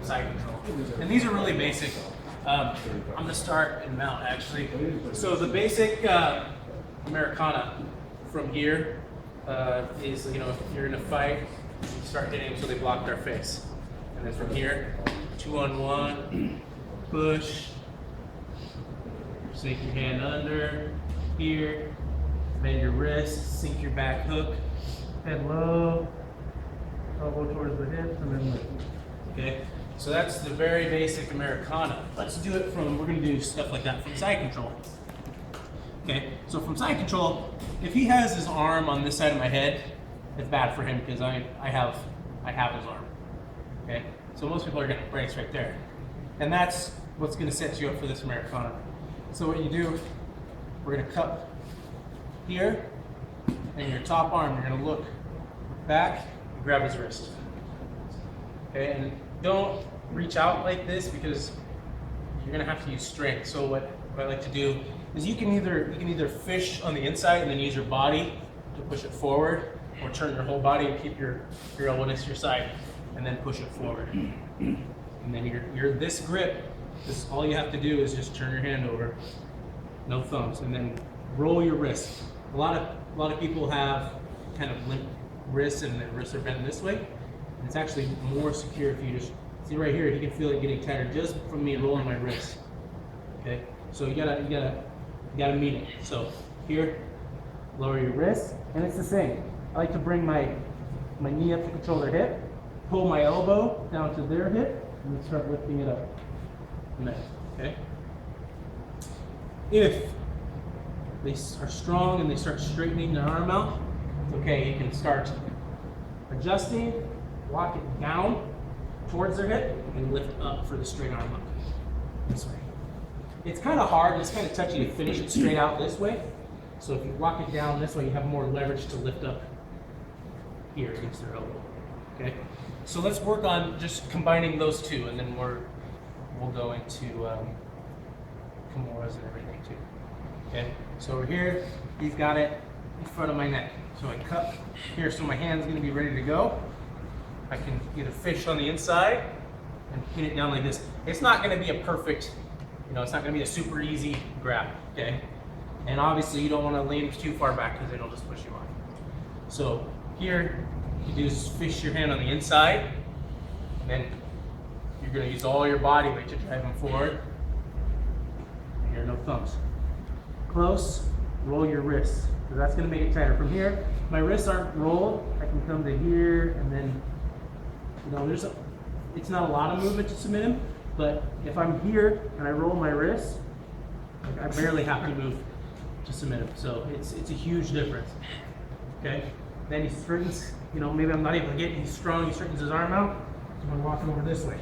from side control. And these are really basic. I'm going to start and mount actually. So the basic Americana from here is, you know, if you're in a fight, you start hitting until they block their face. And then from here, 2-on-1, push, sink your hand under, here, bend your wrist, sink your back hook, head low, elbow towards the hips, and then lift. Okay, so that's the very basic Americana. Let's do it from, we're going to do stuff like that from side control. Okay, so from side control, if he has his arm on this side of my head, it's bad for him because I have his arm. Okay, so most people are going to brace right there. And that's what's going to set you up for this Americana. So what you do, we're going to cup here, and your top arm, you're going to look back and grab his wrist. Okay, and don't reach out like this because you're going to have to use strength. So what I like to do is you can either fish on the inside and then use your body to push it forward, or turn your whole body and keep your elbow next to your side and then push it forward. And then you're this grip, this all you have to do is just turn your hand over, no thumbs, and then roll your wrist. A lot of people have kind of limp wrists and their wrists are bent this way. And it's actually more secure if you just see right here, you can feel it getting tighter just from me rolling my wrist. Okay? So you gotta meet it. So here, lower your wrist, and it's the same. I like to bring my knee up to control their hip, pull my elbow down to their hip, and then start lifting it up. Okay? If they are strong and they start straightening their arm out, it's okay. You can start adjusting, walk it down towards their hip, and lift up for the straight arm up. This way. It's kind of hard, it's kind of touchy to finish it straight out this way. So if you walk it down this way, you have more leverage to lift up here against their elbow. Okay? So let's work on just combining those two, and then we'll go into Kimuras and everything too. Okay? So over here, he's got it in front of my neck. So I cup here, so my hand's going to be ready to go. I can either fish on the inside and pin it down like this. It's not going to be a perfect, it's not going to be a super easy grab, okay? And obviously you don't want to lean too far back because it'll just push you off. So here, you do is fish your hand on the inside, and then you're going to use all your body weight to drive them forward. And here, no thumbs. Close, roll your wrists, because that's going to make it tighter. From here, my wrists aren't rolled. I can come to here, and then, it's not a lot of movement to submit him, but if I'm here and I roll my wrists, I barely have to move to submit him. So it's a huge difference. Okay? Then he straightens, maybe I'm not able to get him, he's strong, he straightens his arm out. So I'm walking over this way.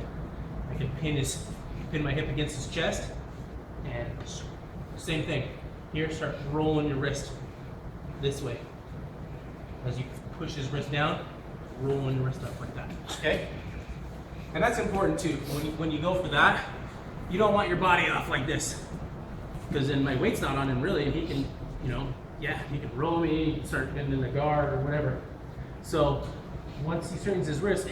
I can pin my hip against his chest, and same thing. Here, start rolling your wrist this way. As you push his wrist down, rolling your wrist up like that. Okay? And that's important too. When you go for that, you don't want your body off like this, because then my weight's not on him really, and he can, he can roll me, he can start getting in the guard or whatever. So once he straightens his wrist,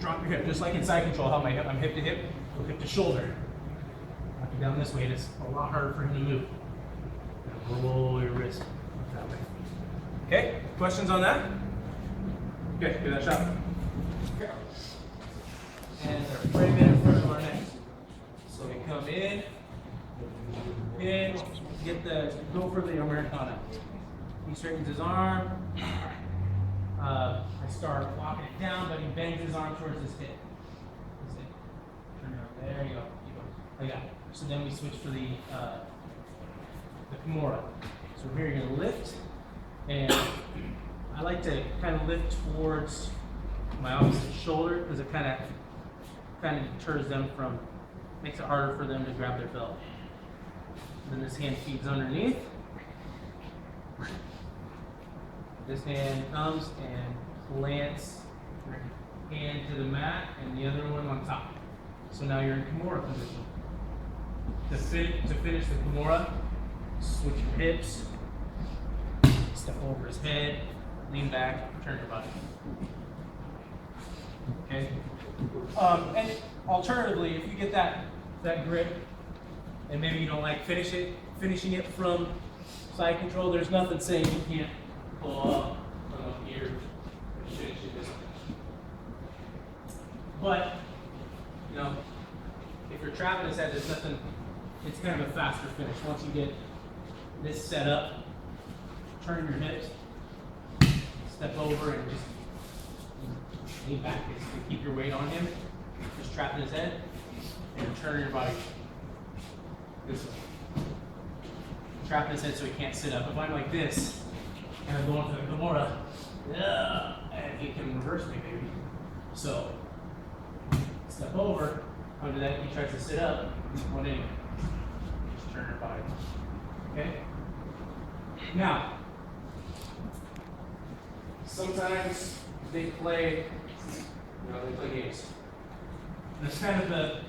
drop your hip, just like in side control, how I'm hip to hip, go hip to shoulder. Knock it down this way, and it's a lot harder for him to move. Now roll your wrist that way. Okay, questions on that? Okay, give that a shot. Okay. And they're right in front of our neck. So we come in, go for the Americana. He straightens his arm. I start walking it down, but he bangs his arm towards his hip. There you go. Like that. So then we switch for the Kimura. So here you're going to lift, and I like to kind of lift towards my opposite shoulder because it kind of deters them from, makes it harder for them to grab their belt. Then this hand feeds underneath. This hand comes and plants your hand to the mat and the other one on top. So now you're in Kimura position. To finish the Kimura, switch your hips, step over his head, lean back, turn your body. Okay? And alternatively, if you get that grip, and maybe you don't like finishing it from side control, there's nothing saying you can't pull up from here and finish it this way. But, you know, if you're trapping his head, there's nothing, it's kind of a faster finish. Once you get this set up, turn your hips, step over and just lean back, basically keep your weight on him, just trapping his head, and turn your body this way. Trapping his head so he can't sit up. If I'm like this, and I'm going for the Kimura, and he can reverse me maybe. So, step over, under that he tries to sit up, one anyway. Just turn your body. Okay? Now, sometimes they play, they play games. That's kind of the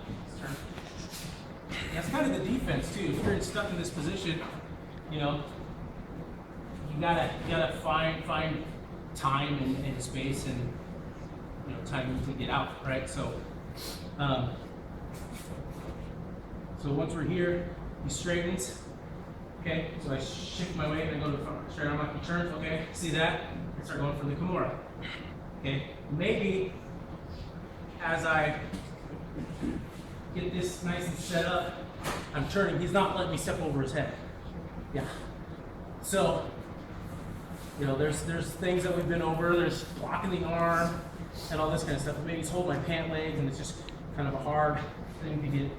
defense too. If you're stuck in this position, you gotta find time and space and time to get out, right? So once we're here, he straightens. Okay, so I shift my weight and I go to the front, straight arm lock, he turns. Okay, see that? I start going for the Kimura. Okay, maybe as I get this nice and set up, I'm turning. He's not letting me step over his head. Yeah. So, there's things that we've been over. There's blocking the arm and all this kind of stuff. Maybe he's holding my pant legs and it's just kind of a hard thing to get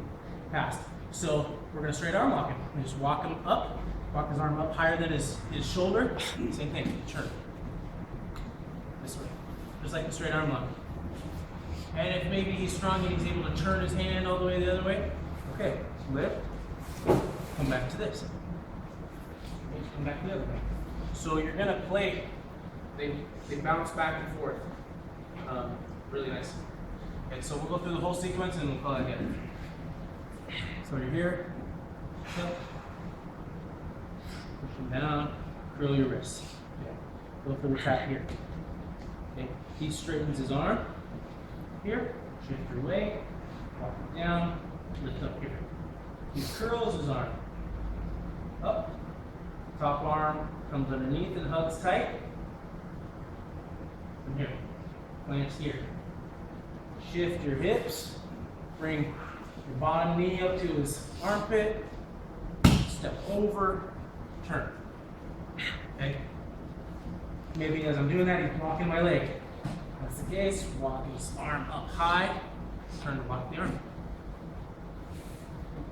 past. So we're gonna straight arm lock him. We just walk him up, walk his arm up higher than his shoulder. Same thing, turn. This way, just like the straight arm lock. And if maybe he's strong and he's able to turn his hand all the way the other way, okay, lift, come back to this. Come back the other way. So you're gonna play, they bounce back and forth. Really nice. Okay, so we'll go through the whole sequence and we'll call it again. So you're here, push him down, curl your wrists. Okay. Go for the trap here. Okay. He straightens his arm here, shift your weight, walk it down, lift up here. He curls his arm up, top arm comes underneath and hugs tight. From here, plants here. Shift your hips, bring your bottom knee up to his armpit, step over, turn. Okay? Maybe as I'm doing that, he's blocking my leg. That's the case, walk his arm up high, turn to block the arm.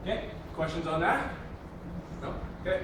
Okay, questions on that? No? Okay.